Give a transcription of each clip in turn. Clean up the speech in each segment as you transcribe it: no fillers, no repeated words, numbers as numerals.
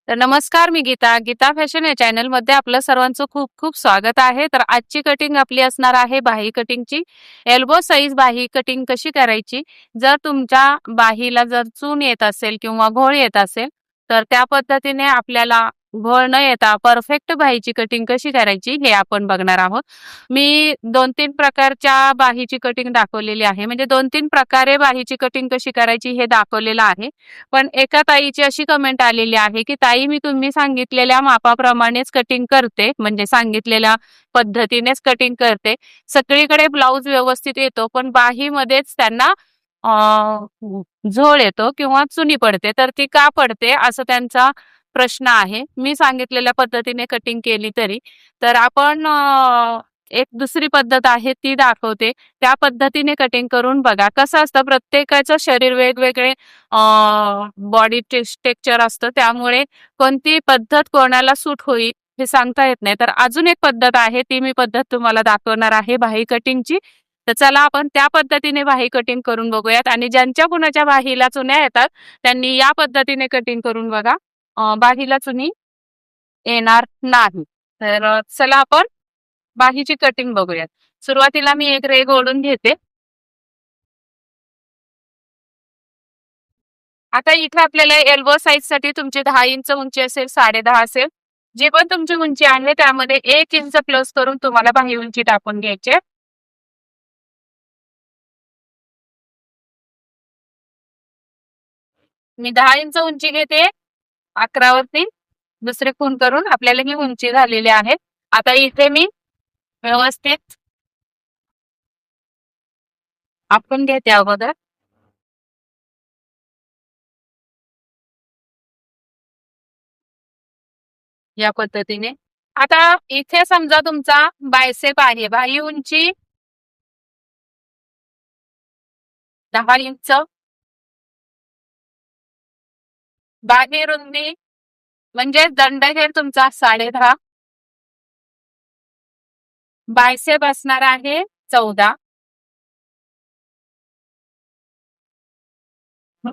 तर नमस्कार, मी गीता. गीता फॅशन या चॅनलमध्ये आपलं सर्वांचं खूप खूप स्वागत आहे. तर आजची कटिंग आपली असणार आहे बाही कटिंगची. एल्बो साइज बाही कटिंग कशी करायची? जर तुमच्या बाहीला जर चून येत असेल किंवा घोळ येत असेल, तर त्या पद्धतीने आपल्याला घोळ न येता परफेक्ट बाहीची कटिंग कशी करायची हे आपण बघणार आहोत. मी 2-3 प्रकारच्या बाहीची कटिंग दाखवलेली आहे. म्हणजे 2-3 प्रकारे बाहीची कटिंग कशी करायची हे दाखवलेलं आहे. पण एका ताईची अशी कमेंट आलेली आहे, की "ताई, मी तुम्ही सांगितलेल्या मापाप्रमाणेच कटिंग करते, म्हणजे सांगितलेल्या पद्धतीनेच कटिंग करते. सगळीकडे ब्लाउज व्यवस्थित येतो, पण बाहीमध्येच त्यांना अ, झोळ येतो किंवा चुनी पडते. तर ती का पडते?" असं त्यांचा प्रश्न आहे. मी सांगितलेल्या पद्धतीने कटिंग केली तरी. तर आपण एक दुसरी पद्धत आहे ती दाखवते. त्या पद्धतीने कटिंग करून बघा. कसं असतं, प्रत्येकाचं शरीर वेगवेगळे बॉडी टेक्स्चर असतं, त्यामुळे कोणती पद्धत कोणाला सूट होईल हे सांगता येत नाही. तर अजून एक पद्धत आहे, ती मी पद्धत तुम्हाला दाखवणार आहे बाही कटिंगची. तर चला आपण त्या पद्धतीने बाही कटिंग करून बघूयात आणि ज्यांच्या कुणाच्या बाहीला चुन्या येतात त्यांनी या पद्धतीने कटिंग करून बघा. बाहीला चुनी येणार नाही. तर चला आपण बाहीची कटिंग बघूयात. सुरुवातीला मी एक रेघ ओढून घेते. आता इथे आपल्याला एल्बो साइजसाठी तुमची 10 इंच उंची असेल, 10.5 असेल. जी पण तुमची उंची आहे त्यामध्ये 1 इंच प्लस करून तुम्हाला बाही उंची टाकून घ्यायची आहे. मी 10 इंच उंची घेते. 11 वरती दुसरी खूण करून आपल्याला ही उंची झालेली आहे. आता इथे मी व्यवस्थित आपण घेते अगोदर. या पद्धतीने. आता इथे समजा तुमचा बायसेप आहे. बाही उंची 10 इंच, बाही रुंदी म्हणजे दंडघेर तुमचा 10.5, बायसेप असणार आहे 14,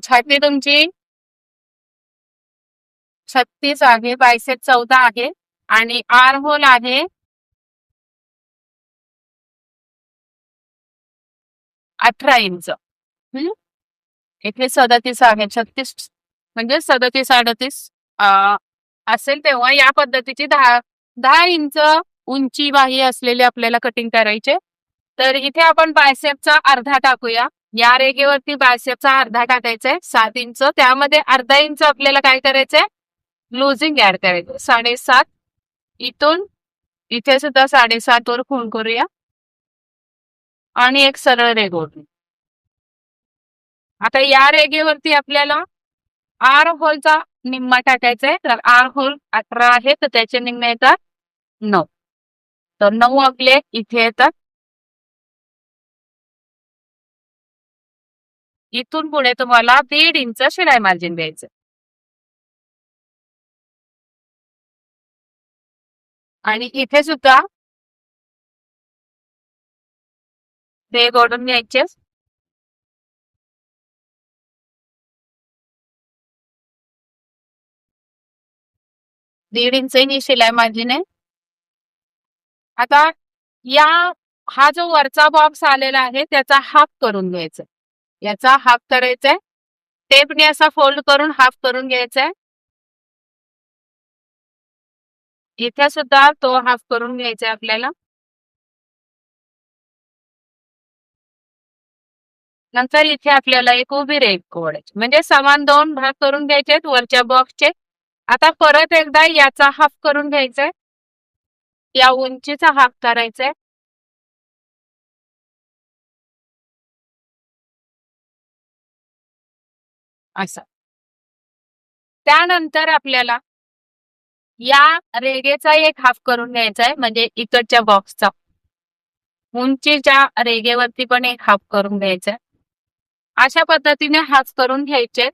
छाती तुमची 36 आहे, बायसेप 14 आहे आणि आर्म होल आहे 18 इंच. हम्म? इथे 37 आहे, 36 म्हणजे 37-38 असेल तेव्हा या पद्धतीची 10 इंच उंची बाही असलेली आपल्याला कटिंग करायचे. तर इथे आपण बायसेपचा अर्धा टाकूया. या रेघेवरती बायसेपचा अर्धा टाकायचा आहे 7 इंच. त्यामध्ये अर्धा इंच आपल्याला काय करायचंय, लुझिंग ऍड करायचं 7.5. इथून इथे सुद्धा 7.5 वर खूण करूया आणि एक सरळ रेघ ओढू. आता या रेघेवरती आपल्याला आर होलचा निम्मा टाकायचा आहे. तर आर होल 18 आहे, तर त्याचे निम्मे येतात 9. तर 9 आपले इथे येतात. इथून पुढे तुम्हाला 1.5 इंच शिलाई मार्जिन द्यायचं आणि इथे सुद्धा रेघ ओढून घ्यायचे. 1.5 इंच ही शिलाई मार्जिन आहे. आता या हा जो वरचा बॉक्स आलेला आहे त्याचा हाफ करून घ्यायचा. याचा हाफ करायचा आहे. टेपने असा फोल्ड करून हाफ करून घ्यायचा आहे. इथे सुद्धा तो हाफ करून घ्यायचा आहे आपल्याला. नंतर इथे आपल्याला एक उभी रेघ ओढायची, म्हणजे समान 2 भाग करून घ्यायचे वरच्या बॉक्सचे. आता परत एकदा याचा हाफ करून घ्यायचा आहे. या उंचीचा हाफ करायचा आहे. असं. त्यानंतर आपल्याला या रेघेचा एक हाफ करून घ्यायचा आहे, म्हणजे इकडच्या बॉक्सचा. उंचीच्या रेघेवरती पण एक हाफ करून घ्यायचा आहे. अशा पद्धतीने हाफ करून घ्यायचे.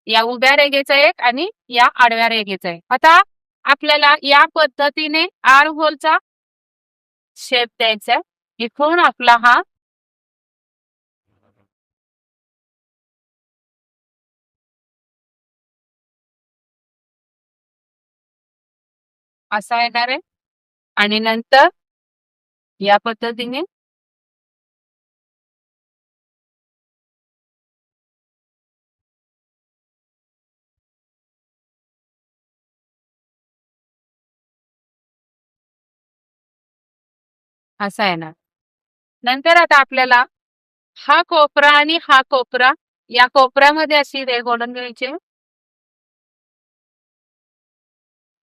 या उभ्या रेघेचा एक आणि या आडव्या रेघेचा एक. आता आपल्याला या पद्धतीने आर्म होलचा शेप द्यायचा आहे. इथून आपला हा असा येणार आहे आणि नंतर या पद्धतीने असा येणार. नंतर आता आपल्याला हा कोपरा आणि हा कोपरा, या कोपऱ्यामध्ये अशी रेघ ओढून घ्यायची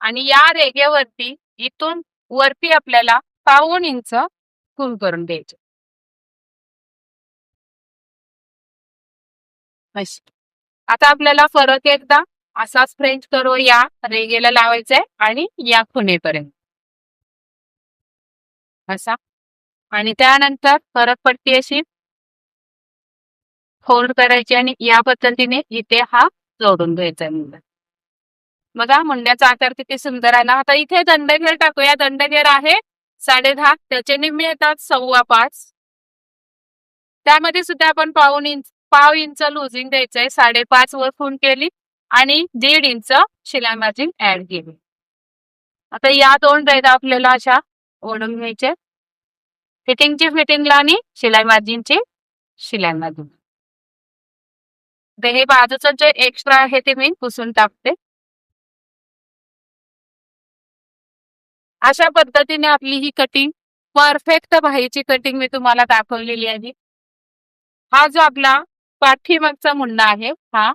आणि या रेघेवरती इथून वरती आपल्याला 1.5 इंच खूण करून द्यायचे. अशी. आता आपल्याला परत एकदा असाच फ्रेंच कर्व या रेघेला लावायचा आहे आणि या खुणेपर्यंत असा. आणि त्यानंतर परत पट्टी अशी फोल्ड करायची आणि या पद्धतीने इथे हा जोडून घ्यायचा आहे मुंडा. बघा मुंड्याचा आकार किती सुंदर आला. आता इथे दंडघेर टाकूया. दंडघेर आहे 10.5, त्याचे निम्मे येतात 5.25. त्यामध्ये सुद्धा आपण 1.5 इंच लुजिंग द्यायचंय. 5.5 वर खूण केली आणि 1.5 इंच शिलाई मार्जिन ऍड केली. आता या 2 रेघा आपल्याला अशा ओढून घ्यायच्या. फिटिंगची फिटिंगला आणि शिलाई मार्जिनची शिलाई मार्जिन. हे बाजूचं जे एक्स्ट्रा आहे ते मी पुसून टाकते. अशा पद्धतीने आपली ही कटिंग परफेक्ट बाहीची कटिंग मी तुम्हाला दाखवलेली आहे. हा जो आपला पाठीमागचा मुंडा आहे हा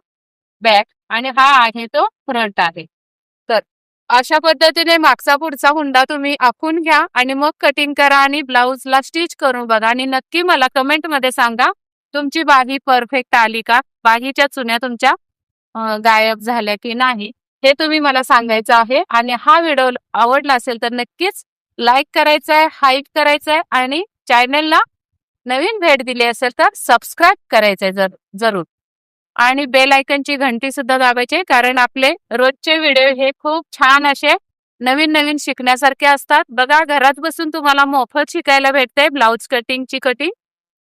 बॅक आणि हा आहे तो फ्रंट आहे. तर अशा पद्धतीने मागचा पुढचा हुंडा तुम्ही आखून घ्या आणि मग कटिंग करा आणि ब्लाउजला स्टिच करून बघा आणि नक्की मला कमेंट मध्ये सांगा तुमची बाही परफेक्ट आली का, बाहीच्या चुन्या तुमच्या गायब झाल्या की नाही, हे तुम्ही मला सांगायचं आहे. आणि हा व्हिडिओ आवडला असेल तर नक्कीच लाईक करायचा आहे, हाईप करायचा आहे आणि चॅनलला नवीन भेट दिली असेल तर सबस्क्राईब करायचंय जरूर आणि बेल आयकनची घंटी सुद्धा दाबायची, कारण आपले रोजचे व्हिडिओ हे खूप छान असे नवीन नवीन शिकण्यासारखे असतात. बघा घरात बसून तुम्हाला मोफत शिकायला भेटते ब्लाउज कटिंगची कटिंग.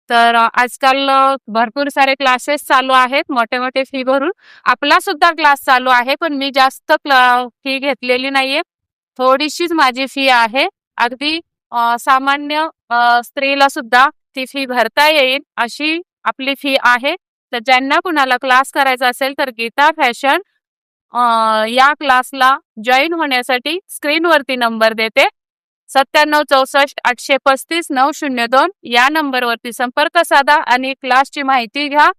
तर आजकाल भरपूर सारे क्लासेस चालू आहेत मोठे मोठे फी भरून. आपला सुद्धा क्लास चालू आहे पण मी जास्त फी घेतलेली नाहीये. थोडीशीच माझी फी आहे. अगदी सामान्य स्त्रीला सुद्धा ती फी भरता येईल अशी आपली फी आहे. तर ज्यांना कुणाला क्लास करायचा असेल तर गीता फॅशन या क्लासला जॉईन होण्यासाठी स्क्रीनवरती नंबर देते. 9764 835 902 या नंबरवरती संपर्क साधा आणि क्लासची माहिती घ्या.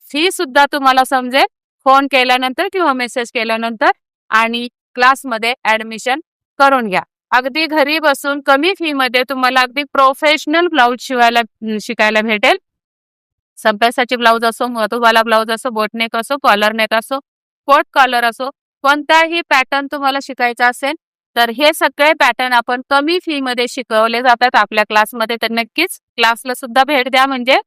फी सुद्धा तुम्हाला समजेल फोन केल्यानंतर किंवा मेसेज केल्यानंतर आणि क्लासमध्ये ऍडमिशन करून घ्या. अगदी घरी बसून कमी फी मध्ये तुम्हाला अगदी प्रोफेशनल ब्लाउज शिकायला भेटेल. सभ्यासाची ब्लाउज असो, मधुबाला ब्लाउज असो, बोटनेक असो, कॉलर नेक असो, कोट कॉलर असो, कोणताही पॅटर्न तुम्हाला शिकायचा असेल तर हे सगळे पॅटर्न आपण कमी फी मध्ये शिकवले जातात आपल्या क्लासमध्ये. तर नक्कीच क्लासला सुद्धा भेट द्या म्हणजे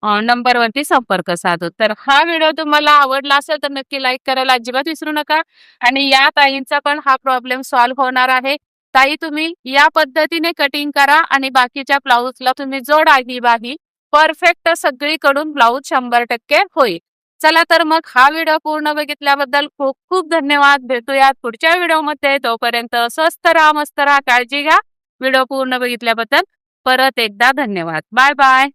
नंबरवरती संपर्क साधू. तर हा व्हिडिओ तुम्हाला आवडला असेल तर नक्की लाईक करायला अजिबात विसरू नका. आणि या ताईंचा पण हा प्रॉब्लेम सॉल्व्ह होणार आहे. ताई तुम्ही या पद्धतीने कटिंग करा आणि बाकीच्या ब्लाउजला तुम्ही जोडा ही बाही. परफेक्ट सगळीकडून ब्लाउज 100% होईल. चला तर मग हा व्हिडिओ पूर्ण बघितल्याबद्दल खूप खूप धन्यवाद. भेटूयात पुढच्या व्हिडिओमध्ये. तोपर्यंत स्वस्त राहा, मस्त राहा, काळजी घ्या. व्हिडिओ पूर्ण बघितल्याबद्दल परत एकदा धन्यवाद. Bye bye.